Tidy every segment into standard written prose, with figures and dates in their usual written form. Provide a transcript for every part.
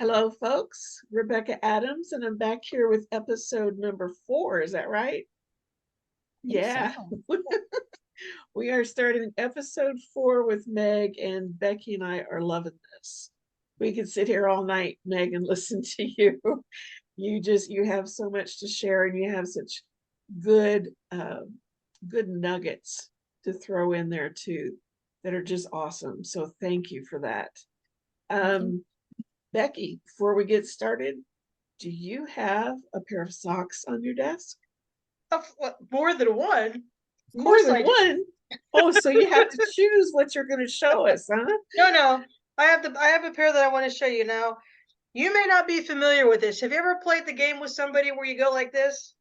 Hello, folks. Rebecca Adams, and I'm back here with episode number 4. Is that right? I think Yeah. so. We are starting episode 4 with Meg, and Becky and I are loving this. We could sit here all night, Meg, and listen to you. You have so much to share, and you have such good good nuggets to throw in there too that are just awesome. So thank you for that. I think Um, Becky, before we get started, do you have a pair of socks on your desk? More than one? Of More course than I do. one? Oh, so you have to choose what you're going to show us, huh? No. I have a pair that I want to show you now. You may not be familiar with this. Have you ever played the game with somebody where you go like this?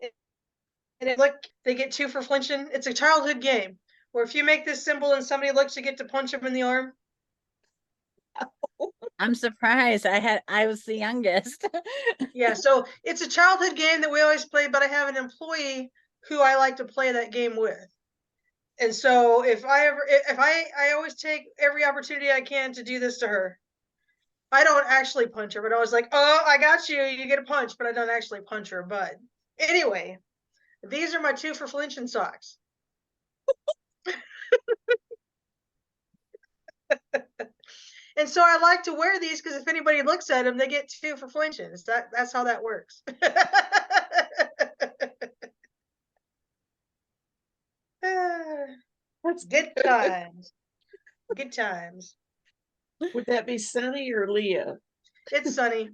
And it's like they get 2 for flinching? It's a childhood game where if you make this symbol and somebody looks, you get to punch them in the arm. I'm surprised. I was the youngest. Yeah, so it's a childhood game that we always play, but I have an employee who I like to play that game with. And so if I always take every opportunity I can to do this to her. I don't actually punch her, but I was like, oh, I got you. You get a punch, but I don't actually punch her. But anyway, these are my 2 for flinching socks. And so I like to wear these because if anybody looks at them, they get 2 for flinching. That's how that works. That's Good times. Good times. Would that be Sunny or Leah? It's Sunny.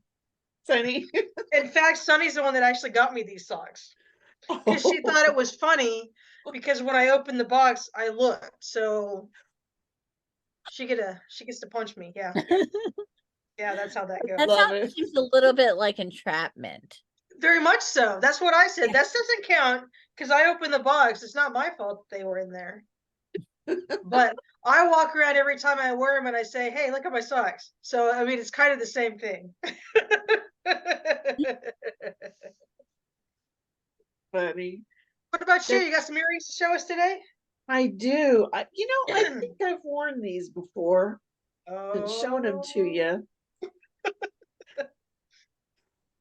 Sunny. In fact, Sunny's the one that actually got me these socks because she thought it was funny because when I opened the box, I looked. So she gets to punch me. Yeah. Yeah, that's how that goes. That Love sounds it. seems a little bit like entrapment. Very much so. That's what I said. That doesn't count because I opened the box. It's not my fault that they were in there. But I walk around every time I wear them and I say, hey, look at my socks. So, I mean, it's kind of the same thing. Funny. What about you? That You got some earrings to show us today? I do. I think I've worn these before and shown them to Oh, you.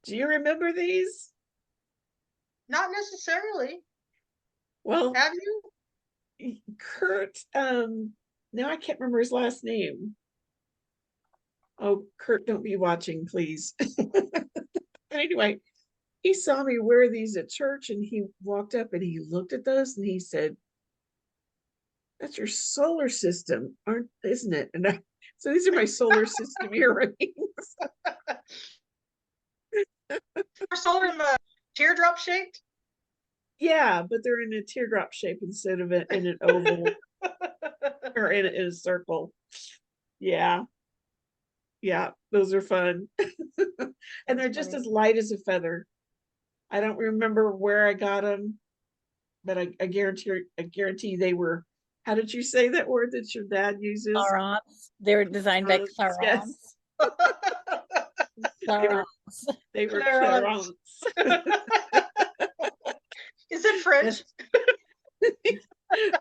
Do you remember these? not necessarily. Well, Have you? Kurt, now I can't remember his last name. Oh, Kurt, don't be watching, please. Anyway, he saw me wear these at church and he walked up and he looked at those and he said, that's your solar system, isn't it? So these are my solar system earrings. I saw them teardrop shaped. Yeah, but they're in a teardrop shape instead of in an oval or in a circle. Yeah, yeah, those are fun. And they're just funny. as light as a feather. I don't remember where I got them, but I guarantee they were. How did you say that word that your dad uses? Clarence. They were designed by Yes, Clarence. they were Clarence. they were Clarence. Clarence. Is it French?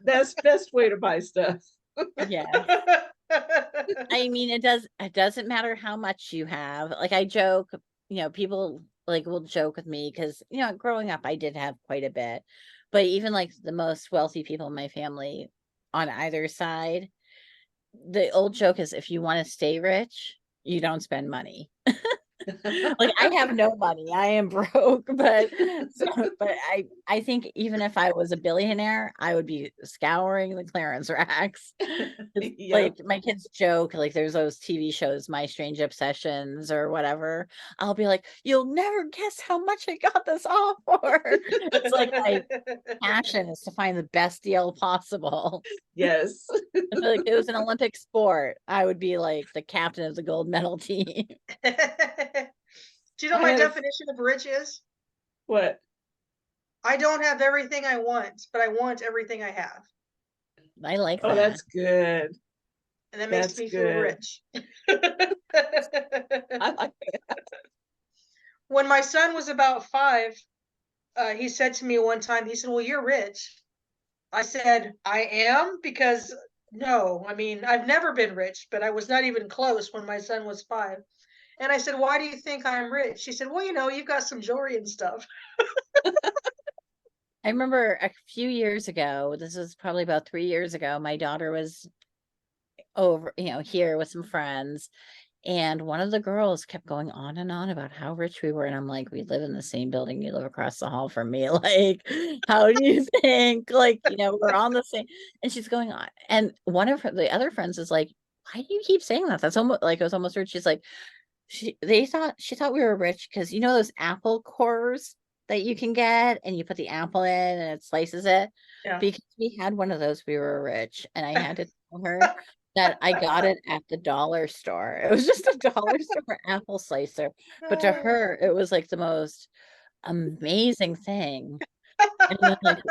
Best way to buy stuff. Yeah. I mean, it doesn't matter how much you have. Like I joke, people like will joke with me because, growing up I did have quite a bit. But even like the most wealthy people in my family on either side, the old joke is if you want to stay rich, you don't spend money. Like I have no money. I am broke, but I think even if I was a billionaire, I would be scouring the clearance racks. Yep. Like my kids joke, like there's those TV shows, My Strange Obsessions or whatever. I'll be like, you'll never guess how much I got this all for. It's like my passion is to find the best deal possible. Yes. I feel like if it was an Olympic sport, I would be like the captain of the gold medal team. Do you know I my had a definition of rich is? what? I don't have everything I want, but I want everything I have. I like Oh, that. that's good. And that makes That's me feel good. rich. I like that. When my son was about 5, he said to me one time, he said, well, you're rich. I said, I am? Because no, I mean, I've never been rich, but I was not even close when my son was 5. And I said, why do you think I'm rich? She said, well, you've got some jewelry and stuff. I remember a few years ago, this was probably about 3 years ago, my daughter was over, here with some friends. And one of the girls kept going on and on about how rich we were. And I'm like, we live in the same building. You live across the hall from me. Like, how do you think? Like, we're on the same. And she's going on. And one of the other friends is like, why do you keep saying that? That's almost like, it was almost rich. She's like, she thought we were rich because those apple cores that you can get and you put the apple in and it slices it. Yeah. Because we had one of those, we were rich. And I had to tell her that I got it at the dollar store. It was just a dollar store apple slicer. But to her, it was like the most amazing thing. And then like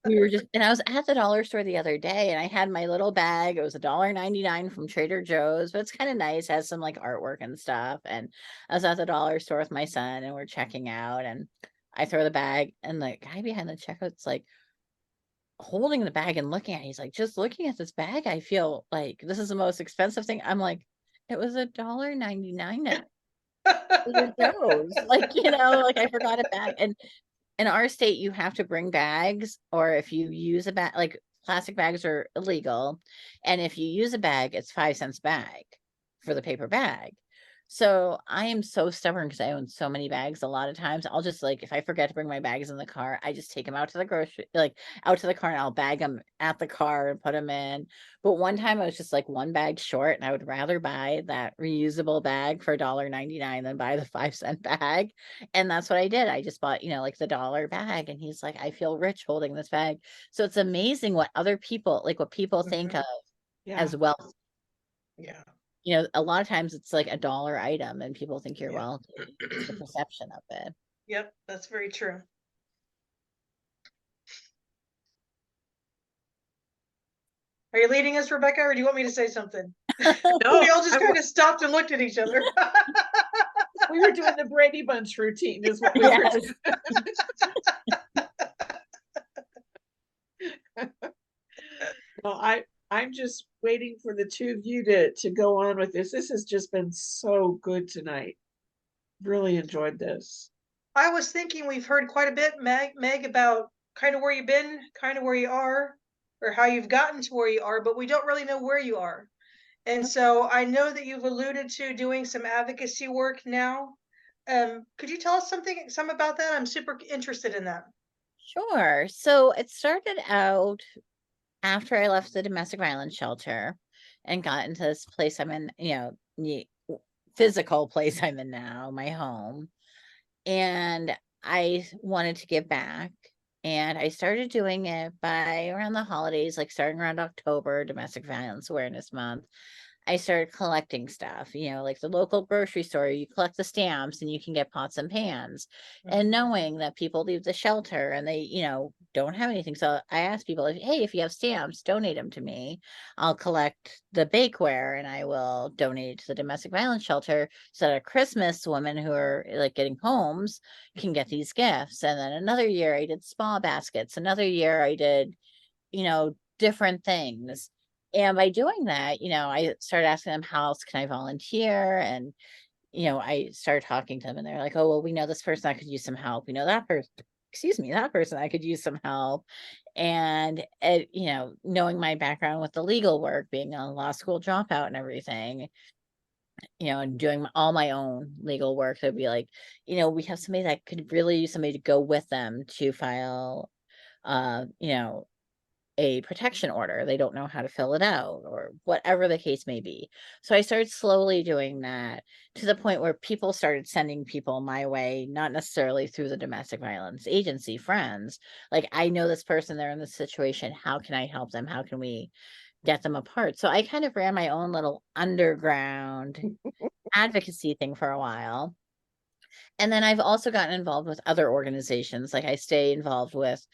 we were just, and I was at the dollar store the other day and I had my little bag. It was $1.99 from Trader Joe's, but it's kind of nice, has some like artwork and stuff. And I was at the dollar store with my son and we're checking out and I throw the bag and the guy behind the checkout's like holding the bag and looking at it. He's like, just looking at this bag, I feel like this is the most expensive thing. I'm like, it was $1.99 at Trader Joe's. Like, like I forgot a bag. And in our state, you have to bring bags, or if you use a bag, like plastic bags are illegal. And if you use a bag, it's 5 cents bag for the paper bag. So I am so stubborn because I own so many bags. A lot of times I'll just like, if I forget to bring my bags in the car, I just take them out to the grocery, like out to the car and I'll bag them at the car and put them in. But one time I was just like one bag short and I would rather buy that reusable bag for $1.99 than buy the 5-cent bag. And that's what I did. I just bought, like the dollar bag. And he's like, I feel rich holding this bag. So it's amazing what other people, like what people think Mhm. of Yeah. as wealth. Yeah. A lot of times it's like a dollar item and people think you're Yeah. wealthy. It's the perception of it. Yep, that's very true. Are you leading us, Rebecca, or do you want me to say something? No, We all just I kind of stopped and looked at each other. we were doing the Brady Bunch routine is what we were Yes. doing. Well, I'm just waiting for the two of you to go on with this. This has just been so good tonight. Really enjoyed this. I was thinking we've heard quite a bit, Meg, about kind of where you've been, kind of where you are, or how you've gotten to where you are, but we don't really know where you are. And so I know that you've alluded to doing some advocacy work now. Could you tell us some about that? I'm super interested in that. Sure. So it started out after I left the domestic violence shelter and got into this place I'm in, physical place I'm in now, my home. And I wanted to give back. And I started doing it by around the holidays, like starting around October, Domestic Violence Awareness Month. I started collecting stuff, like the local grocery store, you collect the stamps and you can get pots and pans. And knowing that people leave the shelter and they, don't have anything. So I asked people, hey, if you have stamps, donate them to me. I'll collect the bakeware and I will donate it to the domestic violence shelter so that at Christmas, women who are like getting homes can get these gifts. And then another year I did spa baskets. Another year I did, different things. And by doing that, I started asking them, how else can I volunteer? And, I started talking to them and they're like, oh, well, we know this person that could use some help. We know that person, that person that could use some help. And, knowing my background with the legal work, being a law school dropout and everything, and doing all my own legal work, they'd be like, we have somebody that could really use somebody to go with them to file, uh, you know, a protection order. They don't know how to fill it out or whatever the case may be. So I started slowly doing that to the point where people started sending people my way, not necessarily through the domestic violence agency friends. Like, I know this person, they're in this situation. How can I help them? How can we get them apart? So I kind of ran my own little underground advocacy thing for a while. And then I've also gotten involved with other organizations. Like, I stay involved with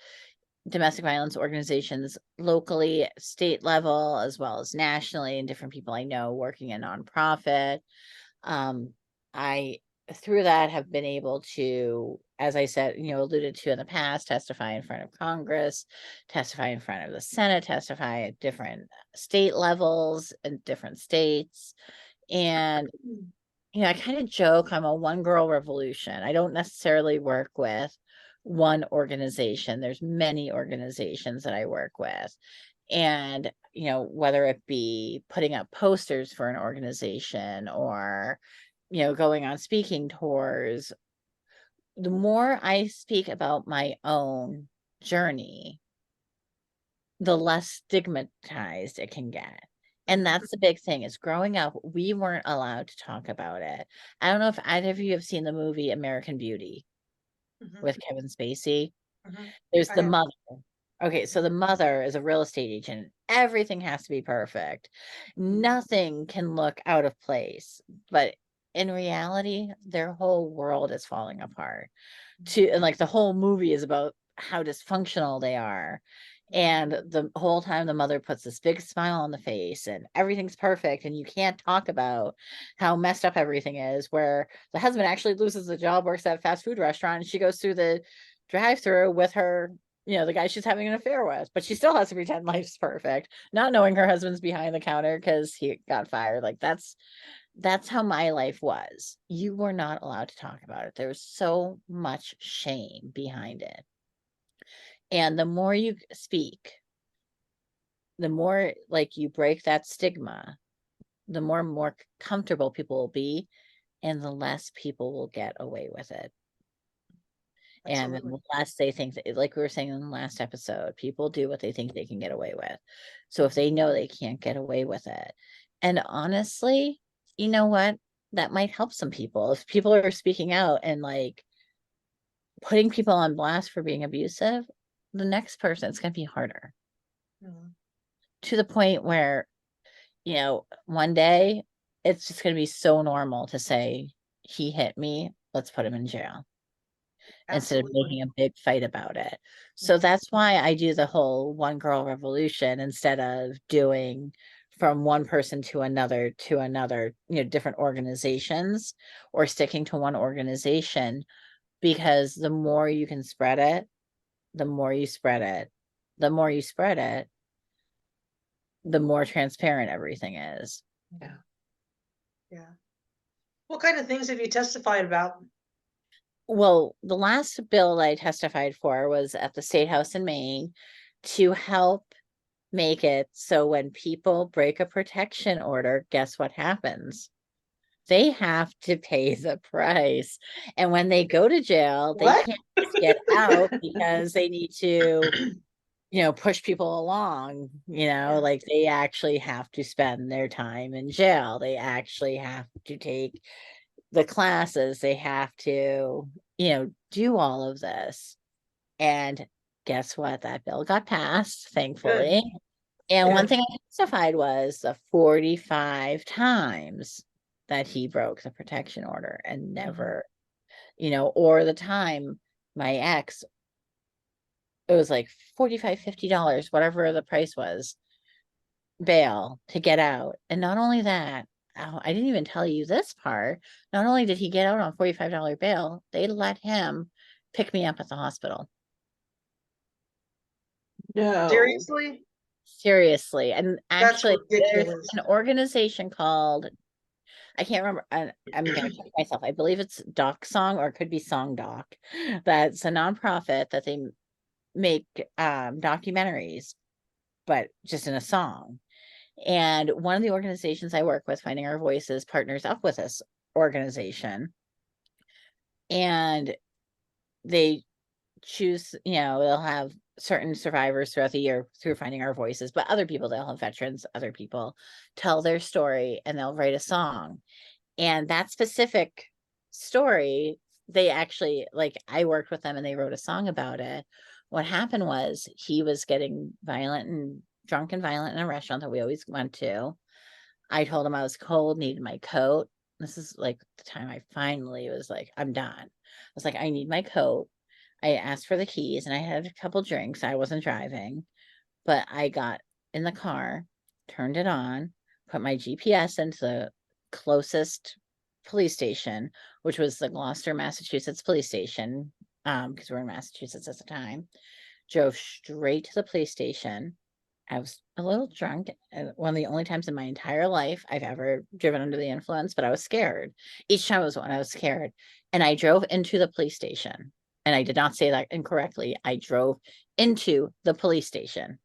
domestic violence organizations locally, state level, as well as nationally, and different people I know working in nonprofit. I through that have been able to, as I said, alluded to in the past, testify in front of Congress, testify in front of the Senate, testify at different state levels in different states. And I kind of joke I'm a one girl revolution. I don't necessarily work with one organization. There's many organizations that I work with. And, whether it be putting up posters for an organization or, going on speaking tours, the more I speak about my own journey, the less stigmatized it can get. And that's the big thing is growing up, we weren't allowed to talk about it. I don't know if either of you have seen the movie American Beauty Mhm, with Kevin Spacey. mhm. There's I the have. mother. Okay, so the mother is a real estate agent. Everything has to be perfect. Nothing can look out of place. But in reality, their whole world is falling apart. And like the whole movie is about how dysfunctional they are. And the whole time the mother puts this big smile on the face and everything's perfect and you can't talk about how messed up everything is, where the husband actually loses the job, works at a fast food restaurant, and she goes through the drive-through with her, the guy she's having an affair with, but she still has to pretend life's perfect, not knowing her husband's behind the counter because he got fired. Like that's how my life was. You were not allowed to talk about it. There was so much shame behind it. And the more you speak, the more like you break that stigma, the more comfortable people will be, and the less people will get away with it. And then Absolutely. the less they think that, like we were saying in the last episode, people do what they think they can get away with. So if they know they can't get away with it, and honestly, you know what? That might help some people. If people are speaking out and like putting people on blast for being abusive, the next person, it's going to be harder Mhm. to the point where, one day it's just going to be so normal to say, he hit me, let's put him in jail instead of Absolutely. making a big fight about it. So that's why I do the whole one girl revolution instead of doing from one person to another, different organizations or sticking to one organization, because the more you can spread it, the more you spread it, the more you spread it, the more transparent everything is. Yeah. Yeah. What kind of things have you testified about? Well, the last bill I testified for was at the State House in Maine to help make it so when people break a protection order, guess what happens? They have to pay the price. And when they go to jail, they What? can't just get out because they need to, push people along, Yeah. like they actually have to spend their time in jail. They actually have to take the classes. They have to, do all of this. And guess what? That bill got passed, Good. thankfully. And one Good. thing I testified was the 45 times that he broke the protection order and never, or the time my ex, it was like $45, $50, whatever the price was, bail to get out. And not only that, oh, I didn't even tell you this part. Not only did he get out on $45 bail, they let him pick me up at the hospital. No, Seriously? Seriously. And That's actually, there's ridiculous. an organization called, I can't remember. I'm gonna check myself. I believe it's Doc Song, or it could be Song Doc. That's a nonprofit that they make documentaries, but just in a song. And one of the organizations I work with, Finding Our Voices, partners up with this organization. And they choose, they'll have certain survivors throughout the year through Finding Our Voices, but other people, they'll have veterans, other people tell their story and they'll write a song. And that specific story, they actually, like, I worked with them and they wrote a song about it. What happened was he was getting violent and drunk and violent in a restaurant that we always went to. I told him I was cold, needed my coat. This is like the time I finally was like, I'm done. I was like, I need my coat. I asked for the keys and I had a couple drinks. I wasn't driving, but I got in the car, turned it on, put my GPS into the closest police station, which was the Gloucester, Massachusetts police station, because we're in Massachusetts at the time. Drove straight to the police station, I was a little drunk, and one of the only times in my entire life I've ever driven under the influence, but I was scared. Each time was when I was scared. And I drove into the police station. And I did not say that incorrectly. I drove into the police station.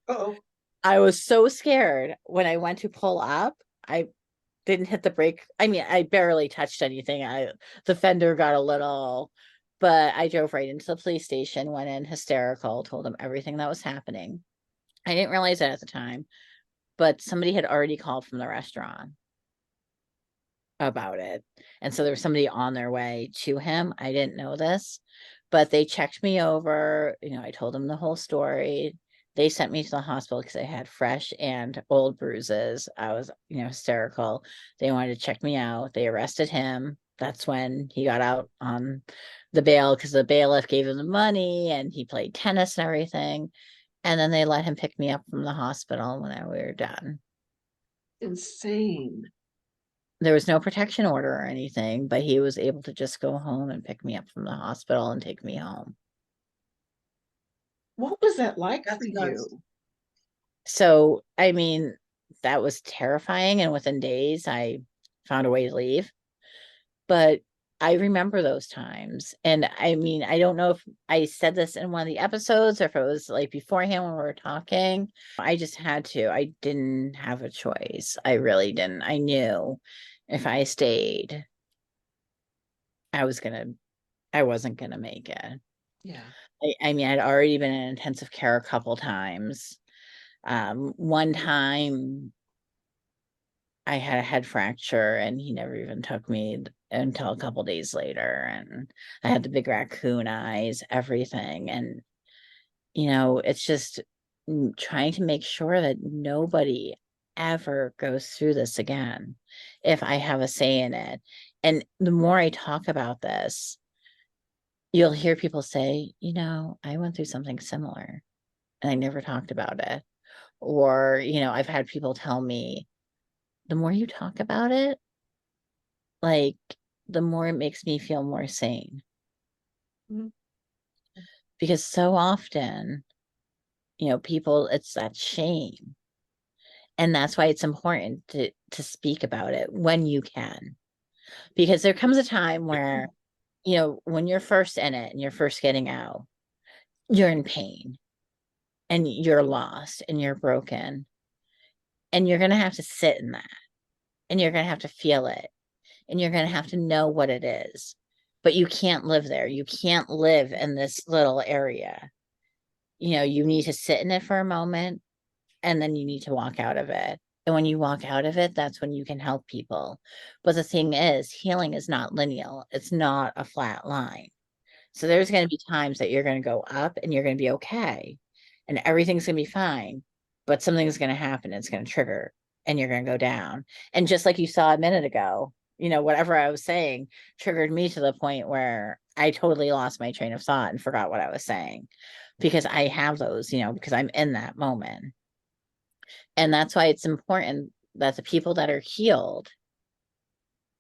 Uh-oh. I was so scared when I went to pull up. I didn't hit the brake. I mean, I barely touched anything. The fender got a little, but I drove right into the police station, went in hysterical, told them everything that was happening. I didn't realize that at the time, but somebody had already called from the restaurant about it. And so there was somebody on their way to him. I didn't know this, but they checked me over. I told them the whole story. They sent me to the hospital because I had fresh and old bruises. I was, hysterical. They wanted to check me out. They arrested him. That's when he got out on the bail because the bailiff gave him the money and he played tennis and everything. And then they let him pick me up from the hospital when we were done. Insane. There was no protection order or anything, but he was able to just go home and pick me up from the hospital and take me home. What was that like That's for nuts. you? So, I mean, that was terrifying. And within days, I found a way to leave. But I remember those times. And I mean, I don't know if I said this in one of the episodes or if it was like beforehand when we were talking. I just had to. I didn't have a choice. I really didn't. I knew if I stayed, I wasn't gonna make it. Yeah. I mean, I'd already been in intensive care a couple times. One time I had a head fracture and he never even took me until a couple days later. And I had the big raccoon eyes, everything. And, it's just trying to make sure that nobody ever goes through this again if I have a say in it. And the more I talk about this, you'll hear people say, I went through something similar and I never talked about it. Or, I've had people tell me, the more you talk about it, like, the more it makes me feel more sane. Mhm. Because so often, people, it's that shame. And that's why it's important to speak about it when you can. Because there comes a time where, when you're first in it and you're first getting out, you're in pain and you're lost and you're broken. And you're going to have to sit in that and you're going to have to feel it and you're going to have to know what it is. But you can't live there. You can't live in this little area. You need to sit in it for a moment and then you need to walk out of it. And when you walk out of it, that's when you can help people. But the thing is, healing is not linear, it's not a flat line. So there's going to be times that you're going to go up and you're going to be okay and everything's going to be fine, but something's going to happen. It's going to trigger and you're going to go down. And just like you saw a minute ago, whatever I was saying triggered me to the point where I totally lost my train of thought and forgot what I was saying because I have those, because I'm in that moment. And that's why it's important that the people that are healed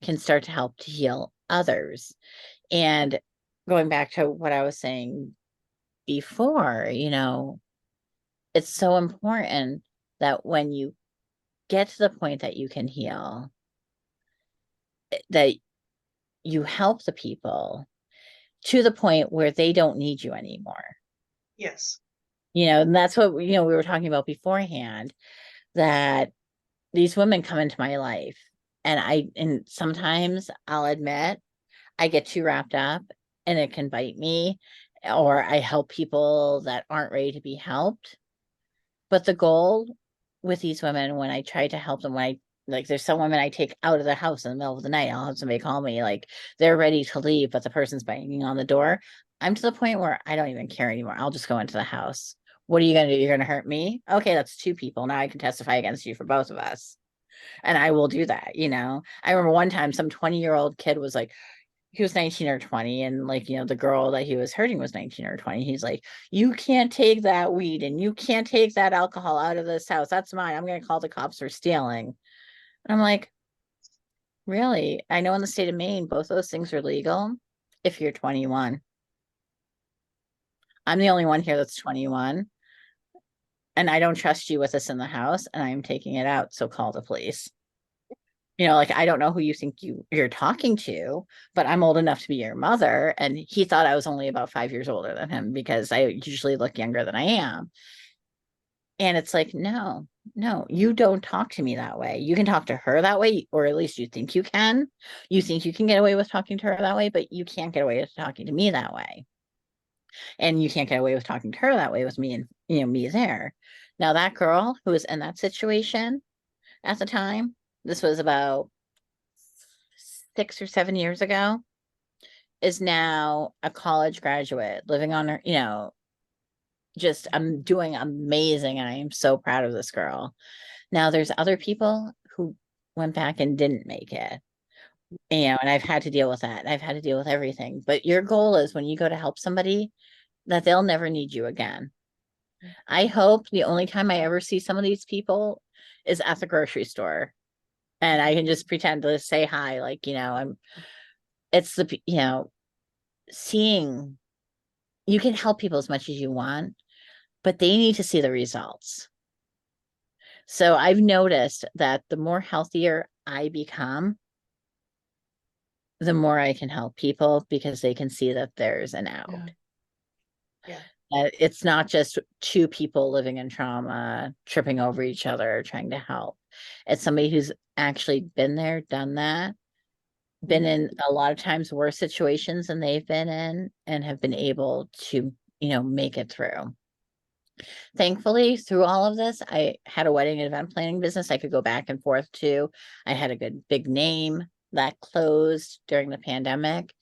can start to help to heal others. And going back to what I was saying before, it's so important that when you get to the point that you can heal, that you help the people to the point where they don't need you anymore. Yes. And that's what, we were talking about beforehand, that these women come into my life and sometimes I'll admit I get too wrapped up and it can bite me, or I help people that aren't ready to be helped. But the goal with these women, when I try to help them, like there's some women I take out of the house in the middle of the night, I'll have somebody call me like they're ready to leave, but the person's banging on the door. I'm to the point where I don't even care anymore. I'll just go into the house. What are you going to do? You're going to hurt me? Okay, that's two people. Now I can testify against you for both of us. And I will do that. I remember one time some 20-year-old kid was like, he was 19 or 20 and like, the girl that he was hurting was 19 or 20. He's like, you can't take that weed and you can't take that alcohol out of this house. That's mine. I'm going to call the cops for stealing. And I'm like, really? I know in the state of Maine, both those things are legal if you're 21. I'm the only one here that's 21. and I don't trust you with this in the house, and I'm taking it out, so call the police. You know, like, I don't know who you think you're talking to, but I'm old enough to be your mother. And he thought I was only about 5 years older than him because I usually look younger than I am. And it's like, no, you don't talk to me that way. You can talk to her that way, or at least you think you can. You think you can get away with talking to her that way, but you can't get away with talking to me that way. And you can't get away with talking to her that way with me, and, you know, me there. Now, that girl who was in that situation at the time, this was about 6 or 7 years ago, is now a college graduate living on her, you know, just I'm doing amazing, and I am so proud of this girl. Now there's other people who went back and didn't make it. You know, and I've had to deal with that. I've had to deal with everything. But your goal is, when you go to help somebody, that they'll never need you again. I hope the only time I ever see some of these people is at the grocery store, and I can just pretend to say hi, like, you know, it's the, you know, seeing, you can help people as much as you want, but they need to see the results. So I've noticed that the more healthier I become, the more I can help people, because they can see that there's an out. Yeah. It's not just two people living in trauma, tripping over each other, trying to help. It's somebody who's actually been there, done that, been in a lot of times worse situations than they've been in, and have been able to, you know, make it through. Thankfully, through all of this, I had a wedding and event planning business I could go back and forth to. I had a good big name that closed during the pandemic.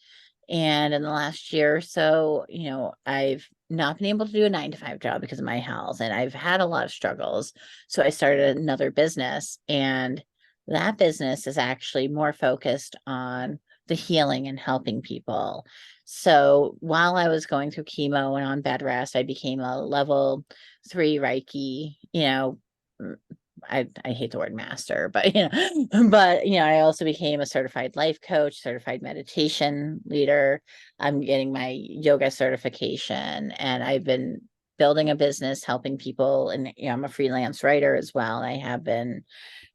And in the last year or so, you know, I've not been able to do a 9 to 5 job because of my health, and I've had a lot of struggles. So I started another business, and that business is actually more focused on the healing and helping people. So while I was going through chemo and on bed rest, I became a level 3 Reiki, you know, I hate the word master, but you know, but you know, I also became a certified life coach, certified meditation leader. I'm getting my yoga certification, and I've been building a business helping people. And you know, I'm a freelance writer as well. I have been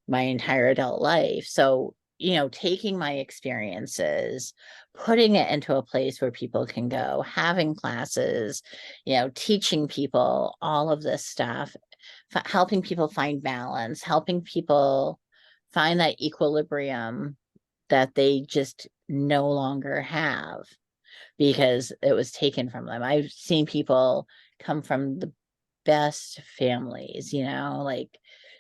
my entire adult life. So, you know, taking my experiences, putting it into a place where people can go, having classes, you know, teaching people all of this stuff, helping people find balance, helping people find that equilibrium that they just no longer have because it was taken from them. I've seen people come from the best families, you know, like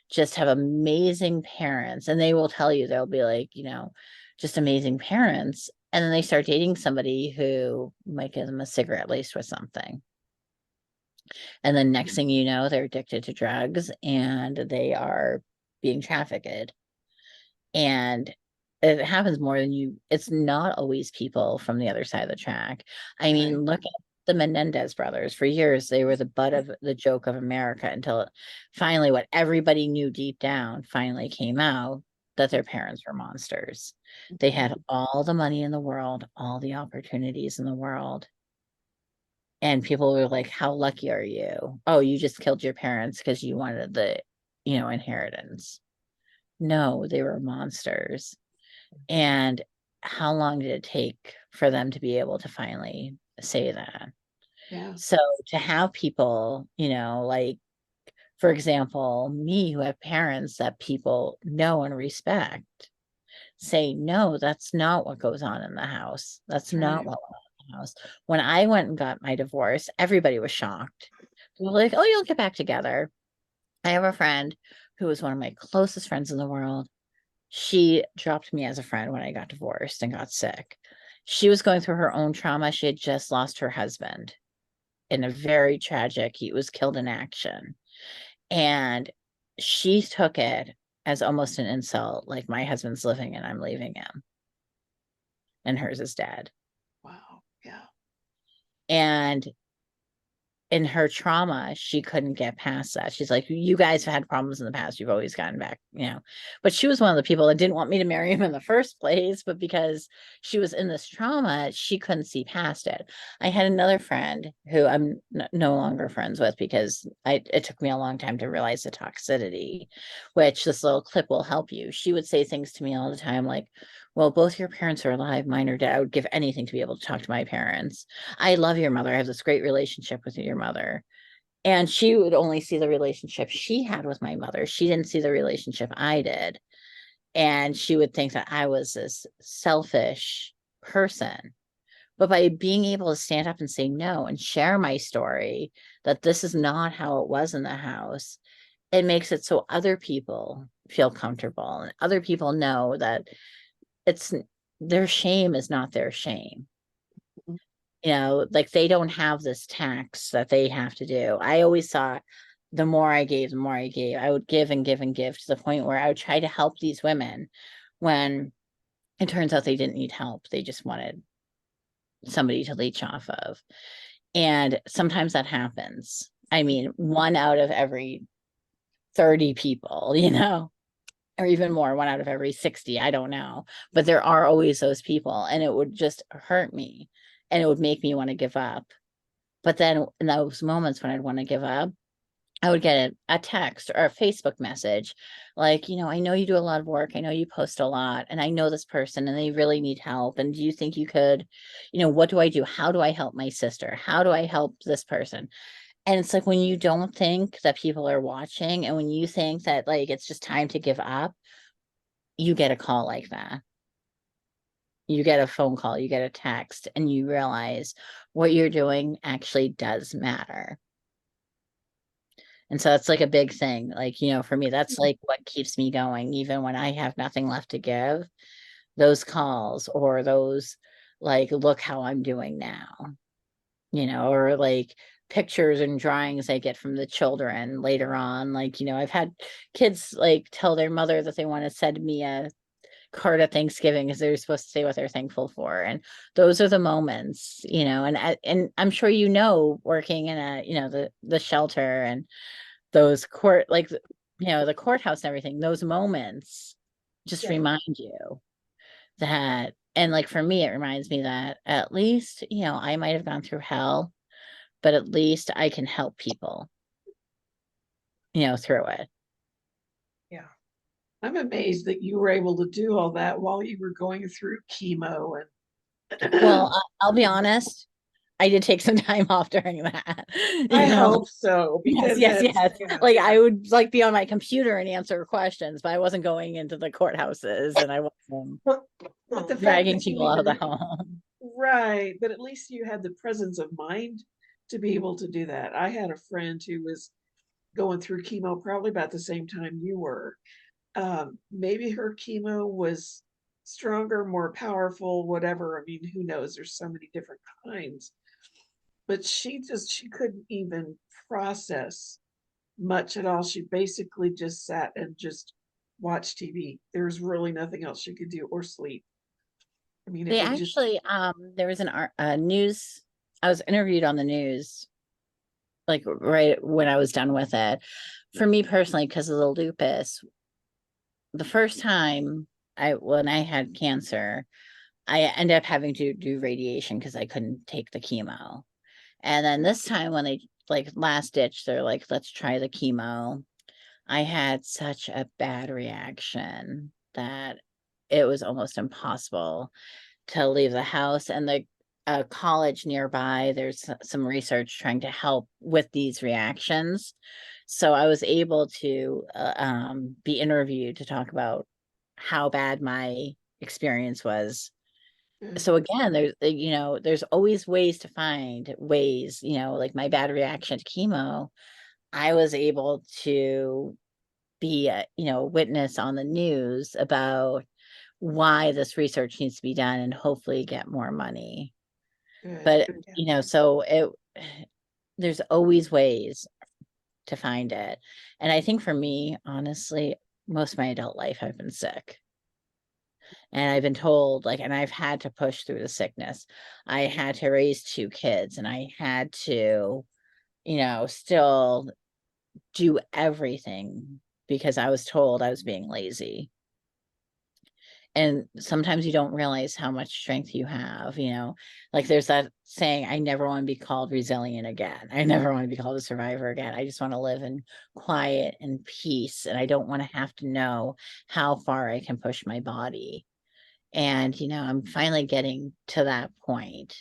just have amazing parents, and they will tell you, they'll be like, you know, just amazing parents. And then they start dating somebody who might give them a cigarette laced with something. And then next thing you know, they're addicted to drugs and they are being trafficked. And it happens more than you, it's not always people from the other side of the track. I mean, Right. look at the Menendez brothers. For years, they were the butt of the joke of America until finally, what everybody knew deep down finally came out, that their parents were monsters. They had all the money in the world, all the opportunities in the world. And people were like, how lucky are you? Oh, you just killed your parents because you wanted the, you know, inheritance. No, they were monsters. And how long did it take for them to be able to finally say that? Yeah. So to have people, you know, like, for example, me, who have parents that people know and respect, say, no, that's not what goes on in the house. That's not Right. what went on in the house. When I went and got my divorce, everybody was shocked. They were like, oh, you'll get back together. I have a friend who was one of my closest friends in the world. She dropped me as a friend when I got divorced and got sick. She was going through her own trauma. She had just lost her husband in a very tragic, he was killed in action. And she took it as almost an insult, like, my husband's living and I'm leaving him, and hers is dead. Wow. Yeah. And in her trauma, she couldn't get past that. She's like, you guys have had problems in the past. You've always gotten back, but she was one of the people that didn't want me to marry him in the first place, but because she was in this trauma, she couldn't see past it. I had another friend who I'm no longer friends with because it took me a long time to realize the toxicity, which this little clip will help you. She would say things to me all the time like, well, both your parents are alive, mine are dead. I would give anything to be able to talk to my parents. I love your mother. I have this great relationship with your mother. And she would only see the relationship she had with my mother. She didn't see the relationship I did. And she would think that I was this selfish person. But by being able to stand up and say no and share my story, that this is not how it was in the house, it makes it so other people feel comfortable and other people know that it's their shame is not their shame. Like they don't have this tax that they have to do. I always thought the more I gave, the more I gave. I would give and give and give to the point where I would try to help these women when it turns out they didn't need help. They just wanted somebody to leech off of. And sometimes that happens. I mean, 1 out of every 30 people, or even more, 1 out of every 60, I don't know. But there are always those people, and it would just hurt me and it would make me want to give up. But then in those moments when I'd want to give up, I would get a text or a Facebook message like, I know you do a lot of work. I know you post a lot, and I know this person and they really need help. And do you think you could, what do I do? How do I help my sister? How do I help this person? And it's like when you don't think that people are watching and when you think that like it's just time to give up, you get a call like that. You get a phone call, you get a text, and you realize what you're doing actually does matter. And so that's like a big thing. Like, for me, that's like what keeps me going, even when I have nothing left to give. Those calls or those like, look how I'm doing now, or like pictures and drawings I get from the children later on. Like, I've had kids like tell their mother that they want to send me a card at Thanksgiving because they're supposed to say what they're thankful for. And those are the moments, and I'm sure working in the shelter and those court like the courthouse and everything, those moments just remind you that. And like for me, it reminds me that at least I might have gone through hell, but at least I can help people through it. Yeah. I'm amazed that you were able to do all that while you were going through chemo and Well, I'll be honest, I did take some time off during that. I hope so because Yes. yeah, Like I would like be on my computer and answer questions, but I wasn't going into the courthouses and I wasn't but the fact dragging that you people out of the even home. right, but at least you had the presence of mind to be able to do that. I had a friend who was going through chemo probably about the same time you were. Maybe her chemo was stronger, more powerful, whatever. I mean, who knows? There's so many different kinds. But she couldn't even process much at all. She basically just sat and just watched TV. There was really nothing else she could do or sleep. I mean, it They would just actually there was a news, I was interviewed on the news like right when I was done with it. For me personally, because of the lupus, the first time when I had cancer, I ended up having to do radiation because I couldn't take the chemo. And then this time when they like last ditch, they're like, let's try the chemo. I had such a bad reaction that it was almost impossible to leave the house. And the college nearby, there's some research trying to help with these reactions. So I was able to be interviewed to talk about how bad my experience was. So again, there's always ways to find ways, like my bad reaction to chemo, I was able to be a, witness on the news about why this research needs to be done and hopefully get more money. But, so there's always ways to find it. And I think for me, honestly, most of my adult life, I've been sick. And I've been told, like, and I've had to push through the sickness. I had to raise 2 kids and I had to still do everything because I was told I was being lazy. And sometimes you don't realize how much strength you have, like there's that saying, I never want to be called resilient again. I never want to be called a survivor again. I just want to live in quiet and peace. And I don't want to have to know how far I can push my body. And, I'm finally getting to that point.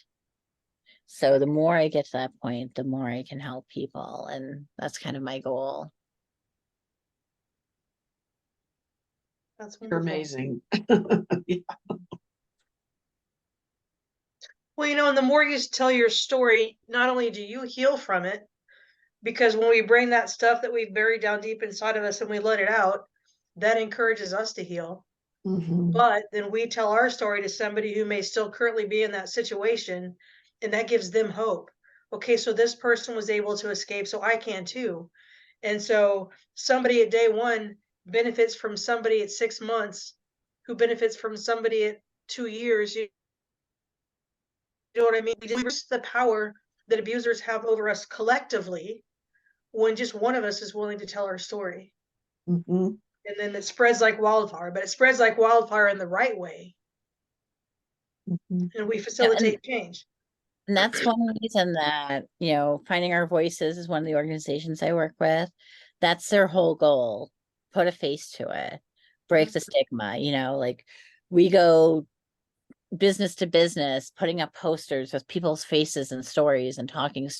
So the more I get to that point, the more I can help people. And that's kind of my goal. That's You're wonderful. amazing. Well, and the more you tell your story, not only do you heal from it, because when we bring that stuff that we've buried down deep inside of us and we let it out, that encourages us to heal. Mhm. But then we tell our story to somebody who may still currently be in that situation, and that gives them hope. Okay, so this person was able to escape, so I can too. And so somebody at day one benefits from somebody at 6 months, who benefits from somebody at 2 years. You know what I mean? We reach the power that abusers have over us collectively when just one of us is willing to tell our story. Mhm. And then it spreads like wildfire, but it spreads like wildfire in the right way. Mhm. And we Yeah, facilitate change. and that's one reason that, Finding Our Voices is one of the organizations I work with. That's their whole goal. Put a face to it, break the stigma, like we go business to business, putting up posters with people's faces and stories and talking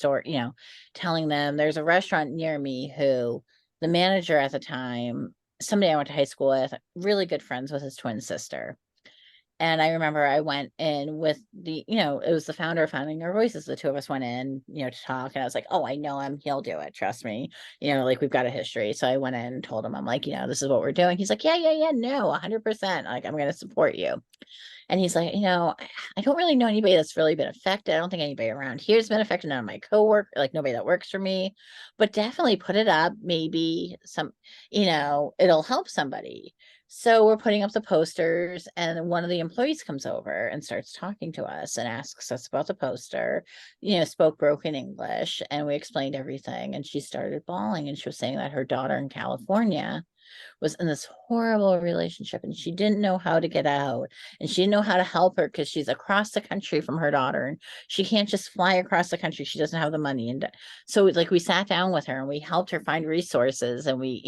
telling them. There's a restaurant near me who the manager at the time, somebody I went to high school with, really good friends with his twin sister. And I remember I went in with it was the founder of Finding Our Voices. The two of us went in, to talk. And I was like, oh, I know him. He'll do it. Trust me. Like we've got a history. So I went in and told him, I'm like, this is what we're doing. He's like, yeah, no, 100%. Like, I'm going to support you. And he's like, I don't really know anybody that's really been affected. I don't think anybody around here's been affected. None of my coworkers, like nobody that works for me, but definitely put it up. Maybe it'll help somebody. So we're putting up the posters, and one of the employees comes over and starts talking to us and asks us about the poster, spoke broken English, and we explained everything. And she started bawling, and she was saying that her daughter in California was in this horrible relationship, and she didn't know how to get out, and she didn't know how to help her because she's across the country from her daughter, and she can't just fly across the country. She doesn't have the money. And so like we sat down with her and we helped her find resources, and we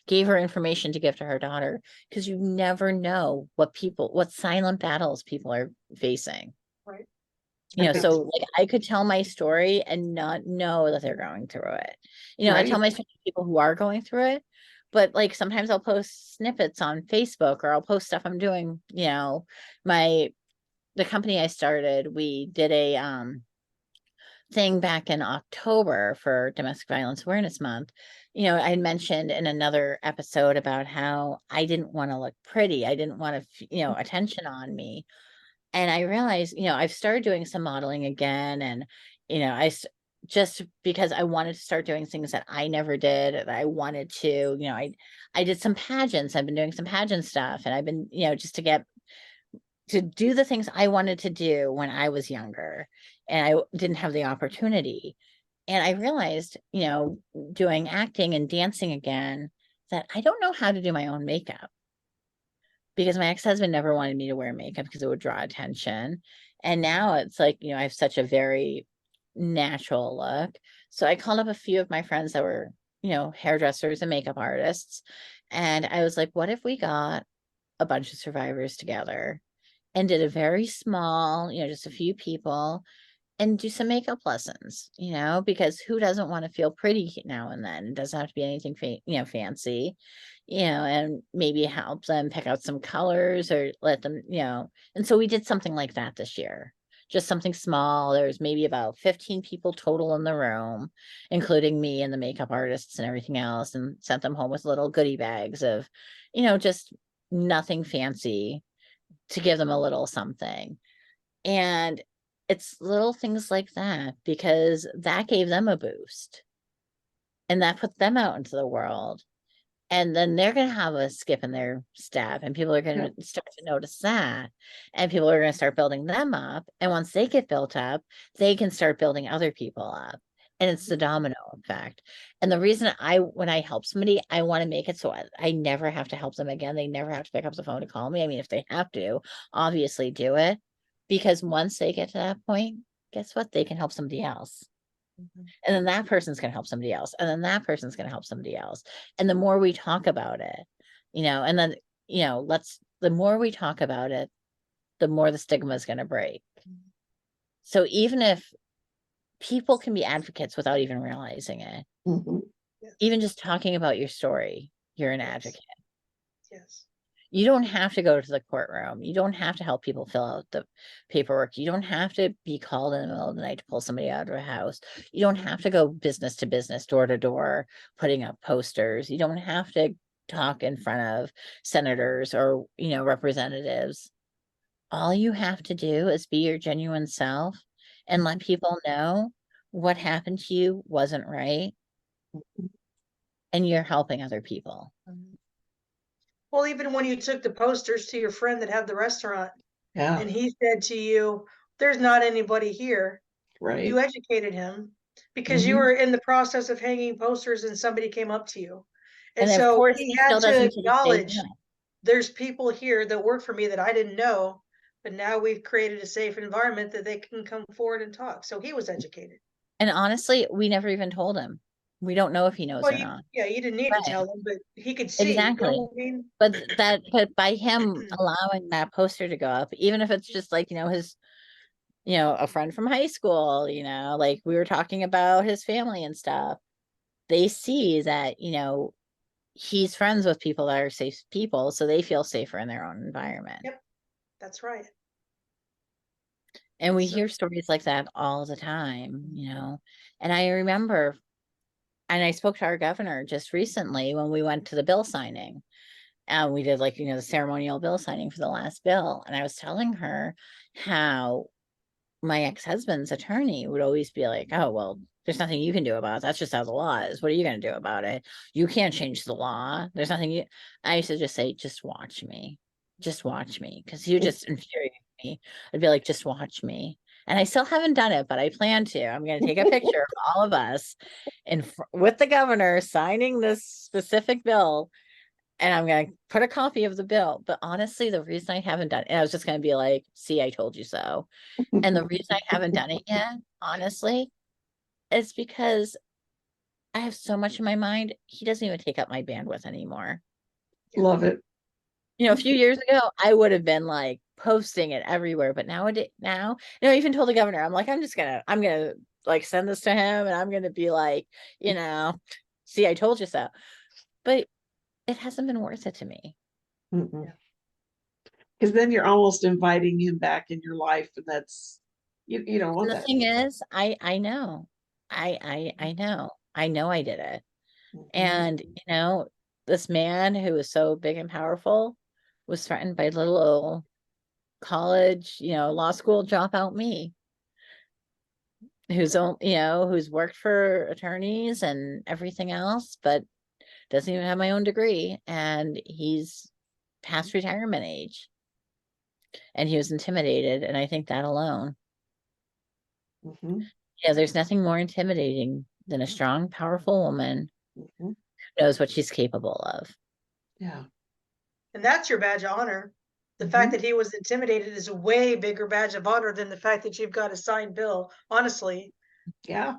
gave her information to give to her daughter, because you never know what silent battles people are facing. Right. So like I could tell my story and not know that they're going through it. I tell Right. my story to people who are going through it, but like sometimes I'll post snippets on Facebook, or I'll post stuff I'm doing. The company I started, we did a thing back in October for Domestic Violence Awareness Month. I had mentioned in another episode about how I didn't want to look pretty. I didn't want to, attention on me. And I realized, I've started doing some modeling again. And, just because I wanted to start doing things that I never did, that I wanted to, I did some pageants. I've been doing some pageant stuff, and I've been, just to do the things I wanted to do when I was younger, and I didn't have the opportunity. And I realized, doing acting and dancing again, that I don't know how to do my own makeup, because my ex-husband never wanted me to wear makeup because it would draw attention. And now it's like, I have such a very natural look. So I called up a few of my friends that were, hairdressers and makeup artists. And I was like, what if we got a bunch of survivors together and did a very small, just a few people, and do some makeup lessons, because who doesn't want to feel pretty now and then? It doesn't have to be anything fancy, and maybe help them pick out some colors, or let them, and so we did something like that this year. Just something small. There's maybe about 15 people total in the room, including me and the makeup artists and everything else, and sent them home with little goodie bags of, just nothing fancy, to give them a little something. And it's little things like that, because that gave them a boost, and that put them out into the world. And then they're going to have a skip in their step, and people are going to start to notice that, and people are going to start building them up. And once they get built up, they can start building other people up. And it's the domino effect. And the reason when I help somebody, I want to make it so I never have to help them again. They never have to pick up the phone to call me. I mean, if they have to, obviously do it. Because once they get to that point, guess what? They can help somebody else. Mhm. And then that person's going to help somebody else. And then that person's going to help somebody else. And the more we talk about it, and then, the more we talk about it, the more the stigma is going to break. So even if people can be advocates without even realizing it, Mhm. Yes. even just talking about your story, you're an advocate. Yes. You don't have to go to the courtroom. You don't have to help people fill out the paperwork. You don't have to be called in the middle of the night to pull somebody out of a house. You don't have to go business to business, door to door, putting up posters. You don't have to talk in front of senators or, representatives. All you have to do is be your genuine self and let people know what happened to you wasn't right. And you're helping other people. Well, even when you took the posters to your friend that had the restaurant Yeah, and he said to you, there's not anybody here, right. you educated him because you Mhm. were in the process of hanging posters and somebody came up to you. And And of so course, he he had still to doesn't to this day acknowledge do it. there's people here that work for me that I didn't know, but now we've created a safe environment that they can come forward and talk. So he was educated. And honestly, we never even told him. We don't know if he knows Well, or not. you didn't need to Right. tell him, but he could see, you know Exactly. what I mean? But by him allowing that poster to go up, even if it's just like, his, a friend from high school, like we were talking about his family and stuff, they see that, he's friends with people that are safe people, so they feel safer in their own environment. Yep, that's right. And we So- hear stories like that all the time, And I remember, and I spoke to our governor just recently when we went to the bill signing. And we did like, the ceremonial bill signing for the last bill. And I was telling her how my ex-husband's attorney would always be like, oh, well, there's nothing you can do about it. That's just how the law is. What are you going to do about it? You can't change the law. There's nothing I used to just say, just watch me. Just watch me. Because he would just infuriate me. I'd be like, just watch me. And I still haven't done it, but I plan to. I'm going to take a picture of all of us with the governor signing this specific bill. And I'm going to put a copy of the bill. But honestly, the reason I haven't done it, and I was just going to be like, see, I told you so. And the reason I haven't done it yet, honestly, is because I have so much in my mind. He doesn't even take up my bandwidth anymore. Love it. A few years ago, I would have been like posting it everywhere. But now, I even told the governor, I'm like, I'm going to like send this to him and I'm going to be like, see, I told you so. But it hasn't been worth it to me. Because then you're almost inviting him back in your life, and that's you don't want And the that. thing is, I know, I know, I did it. Mhm. And, this man who was so big and powerful was threatened by little old college, law school dropout me, who's worked for attorneys and everything else, but doesn't even have my own degree. And he's past retirement age. And he was intimidated. And I think that alone, Mhm. there's nothing more intimidating than a strong, powerful woman Mhm. who knows what she's capable of. Yeah. And that's your badge of honor. The fact that he was intimidated is a way bigger badge of honor than the fact that you've got a signed bill, honestly, Yeah.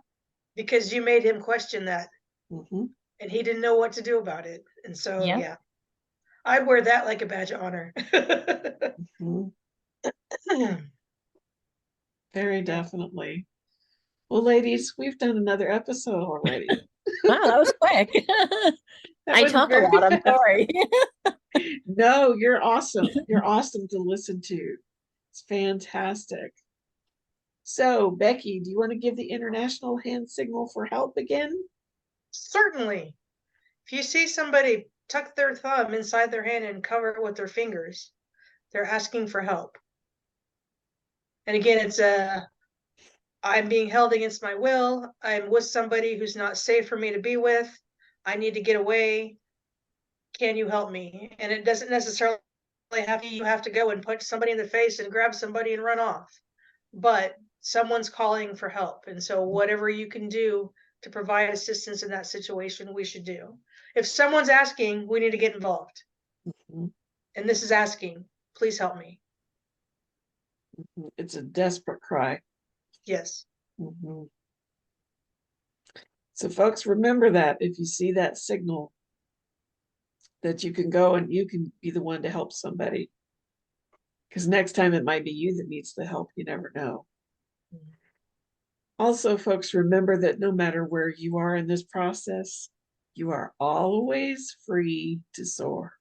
because you made him question that Mhm. and he didn't know what to do about it. And so, Yeah. yeah, I'd wear that like a badge of honor. Mhm. Very definitely. Well, ladies, we've done another episode already. Wow, that was quick. That I was talk a very lot, I'm fast. sorry. No, you're awesome. You're awesome to listen to. It's fantastic. So, Becky, do you want to give the international hand signal for help again? Certainly. If you see somebody tuck their thumb inside their hand and cover it with their fingers, they're asking for help. And again, it's I'm being held against my will. I'm with somebody who's not safe for me to be with. I need to get away. Can you help me? And it doesn't necessarily you have to go and punch somebody in the face and grab somebody and run off. But someone's calling for help. And so whatever you can do to provide assistance in that situation, we should do. If someone's asking, we need to get involved. Mhm. And this is asking, please help me. It's a desperate cry. Yes. Mhm. So folks, remember that if you see that signal, that you can go and you can be the one to help somebody. Because next time it might be you that needs the help. You never know. Also, folks, remember that no matter where you are in this process, you are always free to soar.